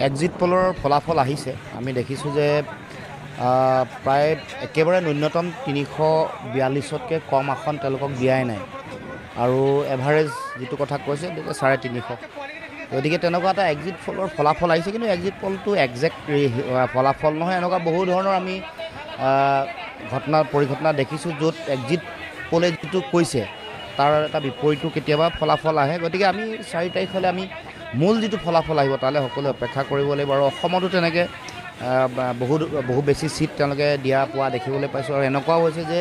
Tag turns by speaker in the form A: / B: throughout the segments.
A: Exit পলৰ ফলাফল আহিছে আমি দেখিছোঁ যে প্ৰায় একেবাৰে ন্যূনতম 342তকৈ কম আসন তেওঁলোকক দিয়াই নাই আৰু এভাৰেজ যিটো কথা কৈছে 350 গতিকে তেনেকুৱা এটা এক্সিট পলৰ ফলাফল আহিছে কিন্তু এক্সিট পলটো একজেক্ট ফলাফল নহয় এনেকুৱা বহু ধৰণৰ আমি পৰিঘটনা দেখিছোঁ য'ত এক্সিট পলে যিটো কৈছে তাৰ এটা বিপৰীতো কেতিয়াবা ফলাফল আহে গতিকে আমি 4 তাৰিখলৈ আমি মূল যিটো ফলাফল আহিব তালৈ সকলোৱে অপেক্ষা কৰিব লাগিব আৰু অসমতো তেনেকৈ বহু বেছি চিট তেওঁলোকে দিয়া পোৱা দেখিবলৈ পাইছোঁ আৰু এনেকুৱাও হৈছে যে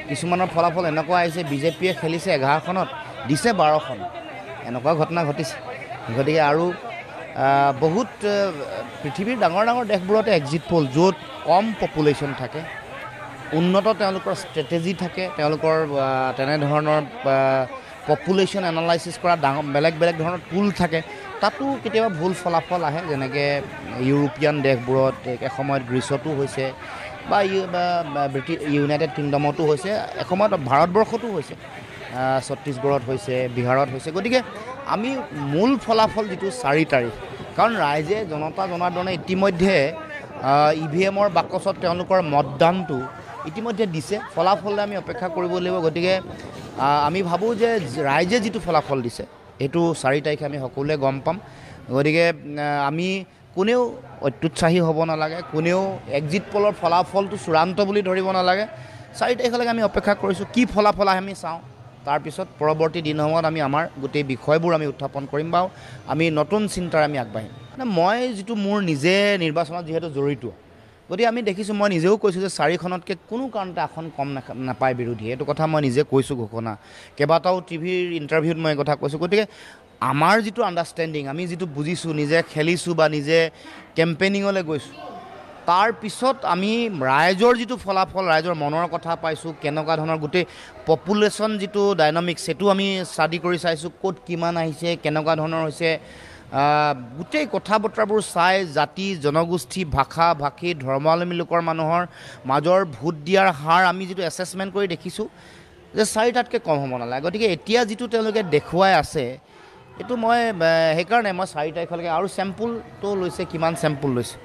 A: কিছুমানৰ ফলাফল এনেকুৱা আহিছে বিজেপিয়ে খেলিছে 11খনত দিছে 12খন এনেকুৱা ঘটনা ঘটিছে গতিকে আৰু বহুত পৃথিৱীৰ ডাঙৰ ডাঙৰ দেশবোৰতে এক্সিট পল য'ত কম পপুলেশ্যন থাকে উন্নত তেওঁলোকৰ ষ্ট্ৰেটেজি থাকে তেওঁলোকৰ তেনেধৰণৰ পপুলেশ্যন এনালাইচিছ কৰা ডাঙৰ বেলেগ বেলেগ ধৰণৰ টুল থাকে তাতো কেতিয়াবা ভুল ফলাফল আহে যেনেকৈ ইউৰোপীয়ান দেশবোৰত এসময়ত গ্ৰীচতো হৈছে বা ইউনাইটেড কিংডমতো হৈছে এসময়ত ভাৰতবৰ্ষতো হৈছে ছত্তীশগড়ত হৈছে বিহাৰত হৈছে গতিকে আমি মূল ফলাফল যিটো 4 তাৰিখ কাৰণ ৰাইজে জনতা জনাৰ্দনে ইতিমধ্যে EVMৰ বাকচত তেওঁলোকৰ মতদানটো ইতিমধ্যে দিছে ফলাফললৈ আমি অপেক্ষা কৰিব লাগিব গতিকে আমি ভাবোঁ যে ৰাইজে যিটো ফলাফল দিছে এইটো 4 তাৰিখে আমি সকলোৱে গম পাম গতিকে আমি কোনেও অত্যুৎসাহী হ'ব নালাগে কোনেও এক্সিট পলৰ ফলাফলটো চূড়ান্ত বুলি ধৰিব নালাগে 4 তাৰিখলৈকে আমি অপেক্ষা কৰিছোঁ কি ফলাফল আহে আমি চাওঁ তাৰপিছত পৰৱৰ্তী দিনসমূহত আমি আমাৰ গোটেই বিষয়বোৰ আমি উত্থাপন কৰিম বা আমি নতুন চিন্তাৰে আমি আগবাঢ়িম মানে মই যিটো মোৰ নিজে নিৰ্বাচনত যিহেতু জড়িত গতিকে আমি দেখিছোঁ মই নিজেও কৈছোঁ যে 4খনতকৈ কোনো কাৰণতে আসন কম নাপায় বিৰোধী এইটো কথা মই নিজে কৈছোঁ ঘোষণা কেইবাটাও টিভিৰ ইণ্টাৰভিউত মই কথা কৈছোঁ গতিকে আমাৰ যিটো আণ্ডাৰষ্টেণ্ডিং আমি যিটো বুজিছোঁ নিজে খেলিছোঁ বা নিজে কেম্পেইনিঙলৈ গৈছোঁ তাৰ পিছত আমি ৰাইজৰ যিটো ফলাফল ৰাইজৰ মনৰ কথা পাইছোঁ কেনেকুৱা ধৰণৰ গোটেই পপুলেশ্যন যিটো ডাইনামিক্স সেইটো আমি ষ্টাডি কৰি চাইছোঁ ক'ত কিমান আহিছে কেনেকুৱা ধৰণৰ হৈছে গোটেই কথা বতৰাবোৰ চাই জাতি জনগোষ্ঠী ভাষা ভাষী ধৰ্মাৱলম্বী লোকৰ মানুহৰ মাজৰ ভোট দিয়াৰ হাৰ আমি যিটো এছেছমেণ্ট কৰি দেখিছোঁ যে 4টাতকৈ কম হ'ব নালাগে গতিকে এতিয়া যিটো তেওঁলোকে দেখুৱাই আছে এইটো মই সেইকাৰণে মই 4 তাৰিখলৈকে আৰু চেম্পুলটো লৈছে কিমান চেম্পুল লৈছে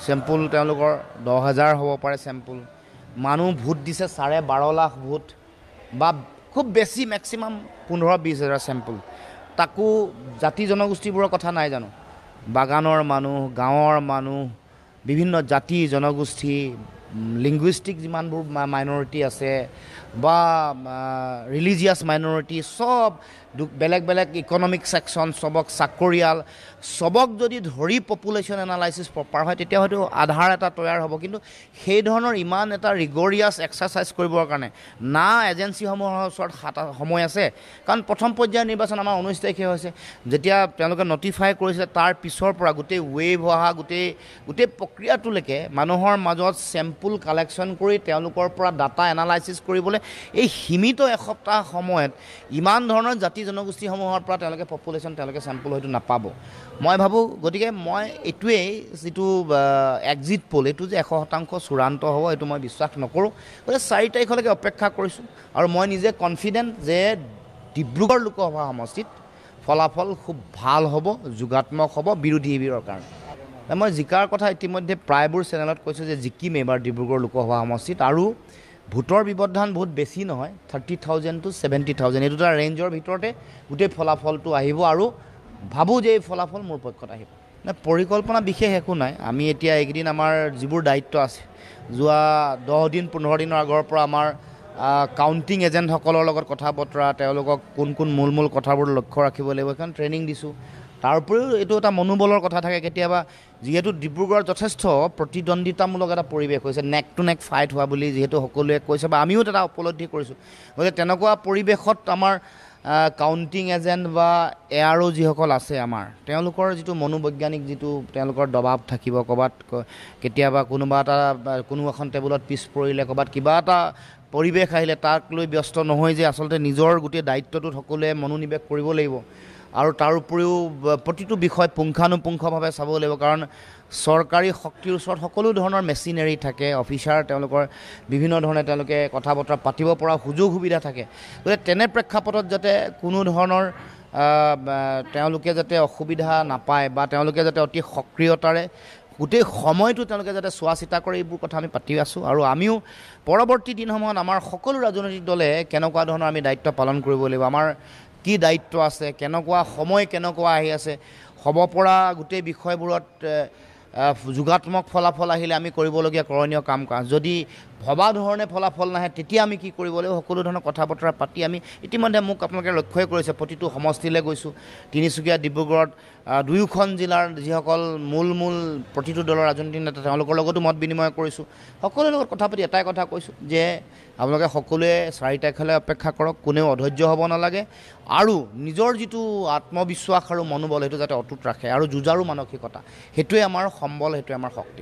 A: চেম্পুল তেওঁলোকৰ 10,000 হ'ব পাৰে চেম্পুল মানুহ ভোট দিছে 12.5 লাখ ভোট বা খুব বেছি মেক্সিমাম 15-20 হাজাৰ চেম্পুল তাকো জাতি জনগোষ্ঠীবোৰৰ কথা নাই জানো বাগানৰ মানুহ গাঁৱৰ মানুহ বিভিন্ন জাতি জনগোষ্ঠী লিংগুইষ্টিক যিমানবোৰ মাইনৰিটি আছে বা ৰিলিজিয়াছ মাইনৰিটি সব বেলেগ বেলেগ ইকনমিক ছেকশ্যন সবক চাকৰিয়াল সবক যদি ধৰি পপুলেশ্যন এনালাইচিছ প্ৰপাৰ হয় তেতিয়া হয়তো আধাৰ এটা তৈয়াৰ হ'ব কিন্তু সেই ধৰণৰ ইমান এটা ৰিগৰিয়াছ এক্সাৰচাইজ কৰিবৰ কাৰণে না এজেঞ্চিসমূহৰ ওচৰত সময় আছে কাৰণ প্ৰথম পৰ্যায়ৰ নিৰ্বাচন আমাৰ 19 তাৰিখে হৈছে যেতিয়া তেওঁলোকে নটিফাই কৰিছিলে তাৰ পিছৰ পৰা গোটেই ৱেভ অহা গোটেই প্ৰক্ৰিয়াটোলৈকে মানুহৰ মাজত চেম্পুল কালেকশ্যন কৰি তেওঁলোকৰ পৰা ডাটা এনালাইচিছ কৰিবলৈ এই সীমিত এসপ্তাহ সময়ত ইমান ধৰণৰ জাতি জনগোষ্ঠীসমূহৰ পৰা তেওঁলোকে পপুলেশ্যন তেওঁলোকে চেম্পুল হয়তো নাপাব মই ভাবোঁ গতিকে মই এইটোৱেই যিটো এক্সিট পল এইটো যে 100% চূড়ান্ত হ'ব এইটো মই বিশ্বাস নকৰোঁ গতিকে 4 তাৰিখলৈকে অপেক্ষা কৰিছোঁ আৰু মই নিজে কনফিডেণ্ট যে ডিব্ৰুগড় লোকসভা সমষ্টিত ফলাফল খুব ভাল হ'ব যোগাত্মক হ'ব বিৰোধী শিবিৰৰ কাৰণে মই জিকাৰ কথা ইতিমধ্যে প্ৰায়বোৰ চেনেলত কৈছোঁ যে জিকিম এইবাৰ ডিব্ৰুগড় লোকসভা সমষ্টিত আৰু ভোটৰ ব্যৱধান বহুত বেছি নহয় 30,000 to 70,000 এই দুটা ৰেঞ্জৰ ভিতৰতে গোটেই ফলাফলটো আহিব আৰু ভাবোঁ যে এই ফলাফল মোৰ পক্ষত আহিব পৰিকল্পনা বিশেষ একো নাই আমি এতিয়া এইকেইদিন আমাৰ যিবোৰ দায়িত্ব আছে যোৱা 10 দিন 15 দিনৰ আগৰ পৰা আমাৰ কাউণ্টিং এজেণ্টসকলৰ লগত কথা বতৰা তেওঁলোকক কোন মূল কথাবোৰ লক্ষ্য ৰাখিব লাগিব কাৰণ ট্ৰেইনিং দিছোঁ তাৰ উপৰিও এইটো এটা মনোবলৰ কথা থাকে কেতিয়াবা যিহেতু ডিব্ৰুগড়ত যথেষ্ট প্ৰতিদ্বন্দ্বিতামূলক এটা পৰিৱেশ হৈছে নেক টু নেক ফাইট হোৱা বুলি যিহেতু সকলোৱে কৈছে বা আমিও এটা উপলব্ধি কৰিছোঁ গতিকে তেনেকুৱা পৰিৱেশত আমাৰ কাউণ্টিং এজেণ্ট বা ARO যিসকল আছে আমাৰ তেওঁলোকৰ যিটো মনোবৈজ্ঞানিক যিটো তেওঁলোকৰ দবাব থাকিব ক'ৰবাত কেতিয়াবা কোনো এখন টেবুলত পিছ পৰিলে ক'ৰবাত কিবা এটা পৰিৱেশ আহিলে তাক লৈ ব্যস্ত নহয় যে আচলতে নিজৰ গোটেই দায়িত্বটোত সকলোৱে মনোনিৱেশ কৰিব লাগিব আৰু তাৰ উপৰিও প্ৰতিটো বিষয় পুংখানুপুংখভাৱে চাব লাগিব কাৰণ চৰকাৰী শক্তিৰ ওচৰত সকলো ধৰণৰ মেচিনাৰী থাকে অফিচাৰ তেওঁলোকৰ বিভিন্ন ধৰণে তেওঁলোকে কথা বতৰা পাতিব পৰা সুযোগ সুবিধা থাকে গতিকে তেনে প্ৰেক্ষাপটত যাতে কোনো ধৰণৰ তেওঁলোকে যাতে অসুবিধা নাপায় বা তেওঁলোকে যাতে অতি সক্ৰিয়তাৰে গোটেই সময়টো তেওঁলোকে যাতে চোৱা চিতা কৰে, এইবোৰ কথা আমি পাতি আছোঁ। আৰু আমিও পৰৱৰ্তী দিনসমূহত আমাৰ সকলো ৰাজনৈতিক দলে কেনেকুৱা ধৰণৰ আমি দায়িত্ব পালন কৰিব লাগিব, আমাৰ কি দায়িত্ব আছে, কেনেকুৱা সময় কেনেকুৱা আহি আছে, হ'ব পৰা গোটেই বিষয়বোৰত যোগাত্মক ফলাফল আহিলে আমি কৰিবলগীয়া কৰণীয় কাম কাজ, যদি ভবা ধৰণে ফলাফল নাহে তেতিয়া আমি কি কৰিব লাগিব, সকলো ধৰণৰ কথা বতৰা পাতি আমি ইতিমধ্যে মোক আপোনালোকে লক্ষ্যই কৰিছে প্ৰতিটো সমষ্টিলৈ গৈছোঁ, তিনিচুকীয়া ডিব্ৰুগড়ত দুয়োখন জিলাৰ যিসকল মূল প্ৰতিটো দলৰ ৰাজনৈতিক নেতা তেওঁলোকৰ লগতো মত বিনিময় কৰিছোঁ। সকলোৰে লগত কথা পাতি এটাই কথা কৈছোঁ যে আপোনালোকে সকলোৱে 4 তাৰিখলৈ অপেক্ষা কৰক, কোনেও অধৈৰ্য হ'ব নালাগে আৰু নিজৰ যিটো আত্মবিশ্বাস আৰু মনোবল সেইটো যাতে অটুট ৰাখে আৰু যুঁজাৰু মানসিকতা, সেইটোৱে আমাৰ সম্বল, সেইটোৱে আমাৰ শক্তি।